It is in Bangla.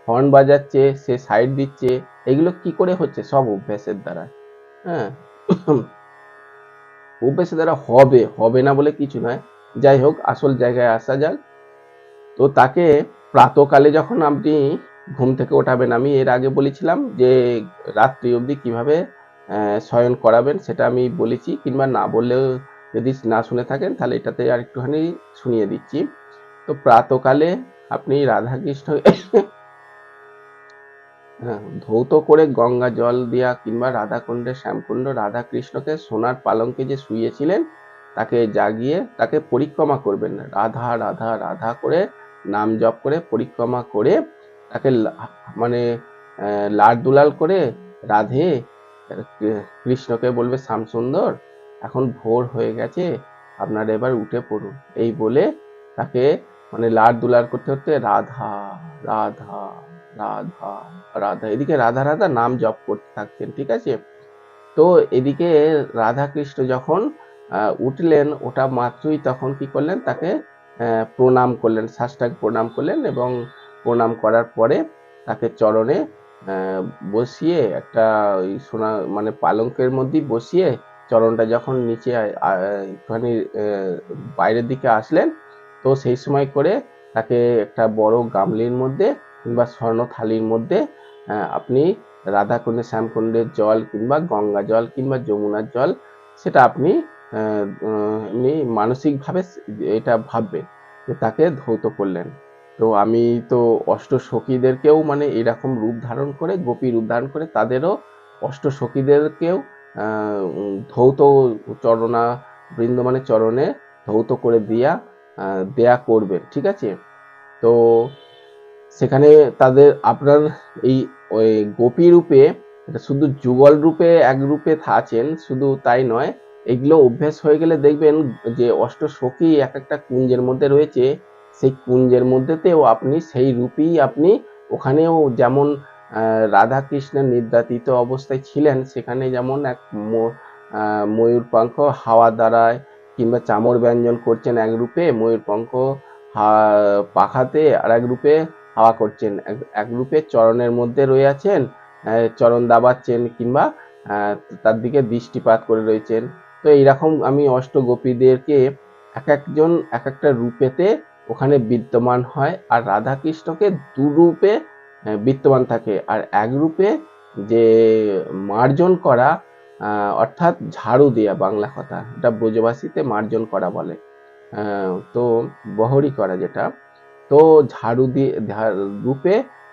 হর্ন বাজাচ্ছে, সে সাইড দিচ্ছে, এগুলো কি করে হচ্ছে? সব অভ্যাসের দ্বারা। হ্যাঁ, অভ্যাসের দ্বারা হবে, হবে না বলে কিছু নয়। যাই হোক, আসল জায়গায় আসা যাক। তো তাকে প্রাতকালে যখন আপনি ঘুম থেকে ওঠাবেন, আমি এর আগে বলেছিলাম যে রাত্রি অবধি কিভাবে শয়ন করাবেন, সেটা আমি বলেছি, কিংবা না বললেও যদি না শুনে থাকেন তাহলে এটাতে আর একটুখানি শুনিয়ে দিচ্ছি। তো প্রাতকালে আপনি রাধাকৃষ্ণ ধৌত করে গঙ্গা জল দিয়া কিংবা রাধাকুণ্ডে শ্যামকুণ্ড রাধাকৃষ্ণকে সোনার পালঙ্কে যে শুইয়েছিলেন তাকে জাগিয়ে তাকে পরিক্রমা করবেন, রাধা রাধা রাধা করে নাম জপ করে পরিক্রমা করে তাকে মানে লাড দুলাল করে রাধে কৃষ্ণকে বলবে, শ্যামসুন্দর এখন ভোর হয়ে গেছে, আপনারা এবার উঠে পড়ুন, এই বলে তাকে মানে লাড দুলাল করতে করতে রাধা রাধা রাধা রাধা, এদিকে রাধা রাধা নাম জপ করতে থাকতেন। ঠিক আছে? তো এদিকে রাধা কৃষ্ণ যখন উঠলেন, ওটা মাত্রই তখন কি করলেন, তাকে প্রণাম করলেন, সাষ্টাঙ্গ প্রণাম করলেন, এবং প্রণাম করার পরে তাকে চরণে বসিয়ে একটা ওই সোনা মানে পালঙ্কের মধ্যে বসিয়ে চরণটা যখন নিচে একটুখানি বাইরের দিকে আসলেন, তো সেই সময় করে তাকে একটা বড় গামলির মধ্যে কিংবা স্বর্ণ থালির মধ্যে আপনি রাধাকুণ্ডে শ্যামকুণ্ডের জল কিংবা গঙ্গা জল কিংবা যমুনার জল, সেটা আপনি এমনি মানসিকভাবে এটা ভাববেন যে তাকে ধৌত করলেন। তো আমি তো অষ্ট সখীদেরকেও মানে এরকম রূপ ধারণ করে, গোপী রূপ ধারণ করে তাদেরও অষ্ট সখীদেরকেও ধৌত চরণা বৃন্দমানে চরণে ধৌত করে দেয়া করবেন। ঠিক আছে? তো সেখানে তাদের আপনার এই ওই গোপী রূপে, এটা শুধু যুগল রূপে এক রূপে আছেন শুধু তাই নয়, এগুলো অভ্যেস হয়ে গেলে দেখবেন যে অষ্ট সখী এক একটা কুঞ্জের মধ্যে রয়েছে, সেই কুঞ্জের মধ্যেতেও আপনি সেই রূপেই আপনি ওখানেও যেমন রাধা কৃষ্ণের নির্যাতিত অবস্থায় ছিলেন, সেখানে যেমন এক ময়ূর পঙ্খ হাওয়া দ্বারায় কিংবা চামর ব্যঞ্জন করছেন এক রূপে, ময়ূর পঙ্খ পাখাতে আর এক রূপে হাওয়া করছেন, এক রূপে চরণের মধ্যে রয়ে আছেন, চরণ দাবাচ্ছেন কিংবা তার দিকে দৃষ্টিপাত করে রয়েছেন। তো এইরকম আমি অষ্টগোপীদেরকে এক একজন এক একটা রূপেতে ওখানে বিদ্যমান হয়, আর রাধা কৃষ্ণকে দু রূপে বিদ্যমান থাকে, আর এক রূপে যে মার্জন করা অর্থাৎ ঝাড়ু দেয়া, বাংলা কথা এটা ব্রজবাসীতে মার্জন করা বলে, তো বহরি করা যেটা, তো ঝাড়ু দিয়ে রূপে